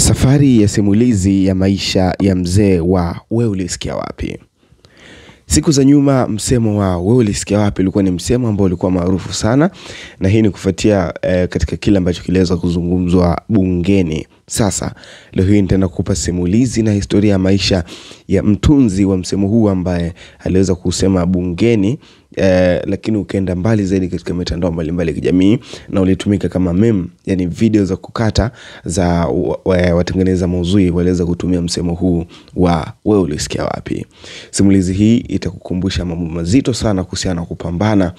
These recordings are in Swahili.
Safari ya simulizi ya maisha ya mzee wa wewe ulisikia wapi. Siku za nyuma msemo wa wewe ulisikia wapi ulikuwa ni msemo ambao ulikuwa maarufu sana, na hii ni kufuatia katika kile ambacho kiliweza kuzungumzwa bungeni. Sasa leo hii nitaenda kukupa simulizi na historia ya maisha ya mtunzi wa msemo huu ambaye aliweza kusema bungeni, lakini ukaenda mbali zaidi katika mitandao mbalimbali ya kijamii na ulitumika kama meme, yani video za kukata za watengeneza maudhui waliweza kutumia msemo huu wa wewe ulisikia wapi. Simulizi hii itakukumbusha mambo mazito sana kuhusiana na kupambana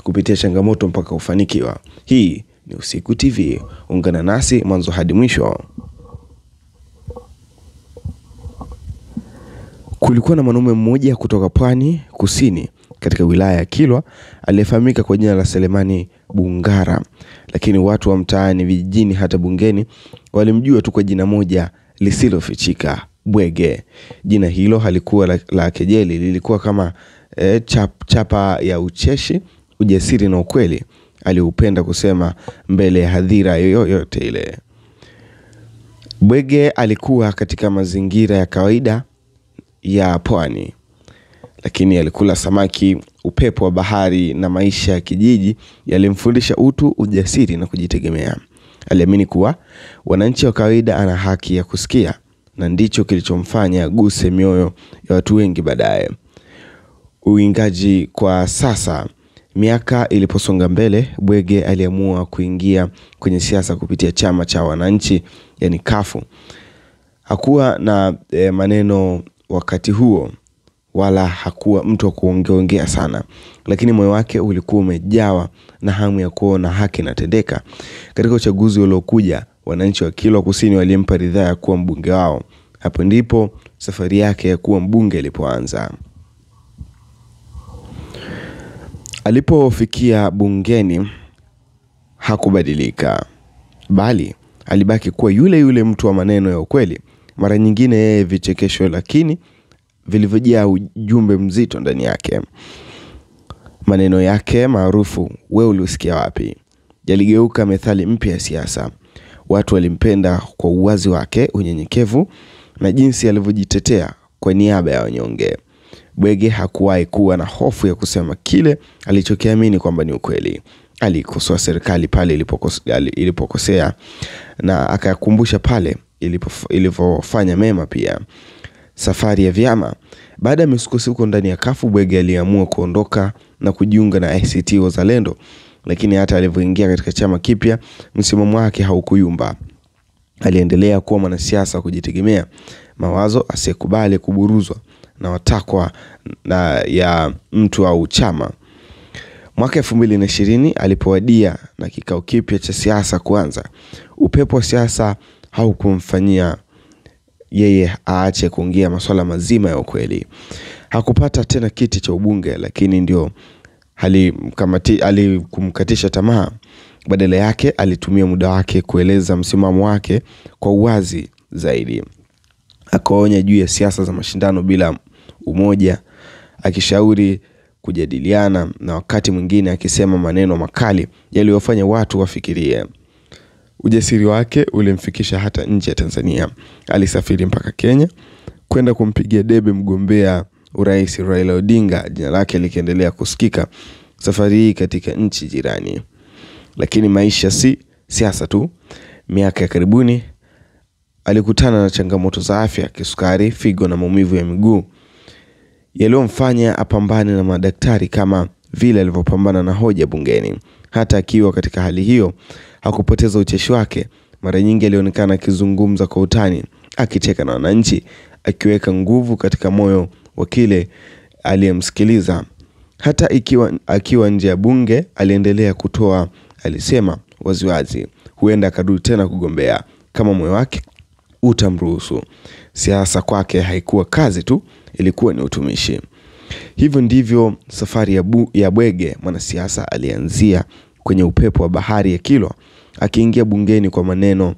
kupitia changamoto mpaka ufanikiwa. Hii ni Usiku TV. Ungana nasi mwanzo hadi mwisho. Kulikuwa na mwanaume mmoja kutoka Pwani Kusini katika wilaya ya Kilwa aliyefahamika kwa jina la Selemani Bungara, lakini watu wa mtaani, vijijini, hata bungeni walimjua tu kwa jina moja lisilofichika, Bwege. Jina hilo halikuwa la kejeli, lilikuwa kama chapa ya ucheshi, ujasiri na ukweli aliupenda kusema mbele ya hadhira yoyote ile. Bwege alikuwa katika mazingira ya kawaida ya pwani, lakini alikula samaki, upepo wa bahari na maisha ya kijiji yalimfundisha utu, ujasiri na kujitegemea. Aliamini kuwa wananchi wa kawaida ana haki ya kusikia, na ndicho kilichomfanya guse mioyo ya watu wengi baadaye. Uingaji kwa sasa. Miaka iliposonga mbele, Bwege aliamua kuingia kwenye siasa kupitia chama cha wananchi, yani kafu. Hakuwa na maneno wakati huo, wala hakuwa mtu wa kuongea sana, lakini moyo wake ulikuwa umejawa na hamu ya kuona haki inatendeka. Katika uchaguzi uliokuja, wananchi wa Kilwa Kusini walimpa ridhaa ya kuwa mbunge wao. Hapo ndipo safari yake ya kuwa mbunge ilipoanza. Alipofikia bungeni hakubadilika, bali alibaki kuwa yule yule mtu wa maneno ya ukweli. Mara nyingine yeye vichekesho, lakini vilivyojaa ujumbe mzito ndani yake. Maneno yake maarufu, wewe ulisikia wapi, yaligeuka methali mpya ya siasa. Watu walimpenda kwa uwazi wake, unyenyekevu na jinsi alivyojitetea kwa niaba ya wanyonge. Bwege hakuwahi kuwa na hofu ya kusema kile alichokiamini kwamba ni ukweli. Alikosoa serikali pale ilipokosea, na akakumbusha pale ilipofanya mema pia. Safari ya vyama. Baada ya misukosuko ndani ya kafu, Bwege aliamua kuondoka na kujiunga na ACT Wazalendo, lakini hata alivyoingia katika chama kipya, msimamo wake haukuyumba. Aliendelea kuwa mwanasiasa kujitegemea, mawazo asiyekubali kuburuzwa na watakwa ya mtu au chama. Mwaka 2020 alipowadia na kikao kipya cha siasa kuanza, upepo wa siasa haukumfanyia yeye aache kuongea masuala mazima ya ukweli. Hakupata tena kiti cha ubunge, lakini ndio kumkatisha tamaa. Badala yake alitumia muda wake kueleza msimamo wake kwa uwazi zaidi. Akaonya juu ya siasa za mashindano bila umoja, akishauri kujadiliana, na wakati mwingine akisema maneno makali yaliyofanya watu wafikirie. Ujasiri wake ulimfikisha hata nje ya Tanzania. Alisafiri mpaka Kenya kwenda kumpigia debe mgombea urais Raila Odinga, jina lake likiendelea kusikika safari hii katika nchi jirani. Lakini maisha si siasa tu. Miaka ya karibuni alikutana na changamoto za afya, kisukari, figo na maumivu ya miguu, yaliyomfanya apambane na madaktari kama vile alivyopambana na hoja bungeni. Hata akiwa katika hali hiyo, hakupoteza ucheshi wake. Mara nyingi alionekana akizungumza kwa utani, akicheka na wananchi, akiweka nguvu katika moyo wa kile aliyemsikiliza. Hata akiwa nje ya bunge aliendelea kutoa, alisema waziwazi huenda akarudi tena kugombea kama moyo wake utamruhusu. Siasa kwake haikuwa kazi tu, ilikuwa ni utumishi. Hivyo ndivyo safari ya Bwege, mwanasiasa alianzia kwenye upepo wa bahari ya Kilwa, akiingia bungeni kwa maneno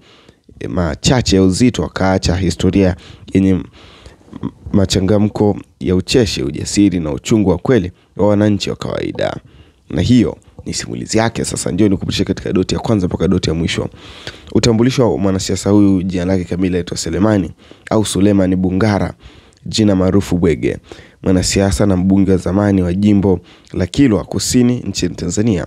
machache ya uzito, akaacha historia yenye machangamko ya ucheshi, ujasiri na uchungu wa kweli wa wananchi wa kawaida. na hiyo ni simulizi yake. Sasa ndio nikupitishe katika doti ya kwanza mpaka doti ya mwisho. Utambulisho wa mwanasiasa huyu, jina lake kamili aitwa Selemani au Suleiman Bungara, jina maarufu Bwege, mwanasiasa na mbunge wa zamani wa jimbo la Kilwa Kusini nchini Tanzania.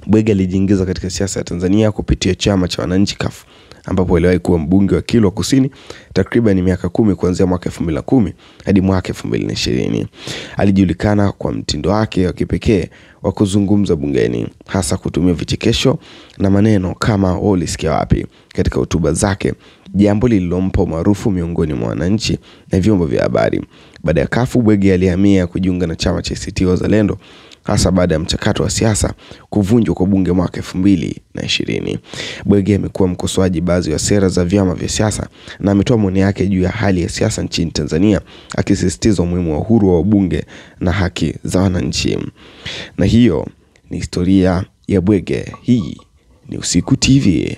Bwege alijiingiza katika siasa ya Tanzania kupitia chama cha wananchi CUF, ambapo aliwahi kuwa mbunge wa Kilwa Kusini takriban miaka 10 kuanzia mwaka 2010 hadi mwaka 2020. Alijulikana kwa mtindo wake wa kipekee wa kuzungumza bungeni, hasa kutumia vichekesho na maneno kama ulisikia wapi katika hotuba zake, jambo lililompa maarufu miongoni mwa wananchi na vyombo vya habari. Baada ya CUF, Bwege alihamia kujiunga na chama cha ACT Wazalendo, hasa baada ya mchakato wa siasa kuvunjwa kwa bunge mwaka 2020. Bwege amekuwa mkosoaji baadhi ya sera za vyama vya siasa na ametoa maoni yake juu ya hali ya siasa nchini Tanzania, akisisitiza umuhimu wa uhuru wa bunge na haki za wananchi. Na hiyo ni historia ya Bwege. Hii ni Usiku TV.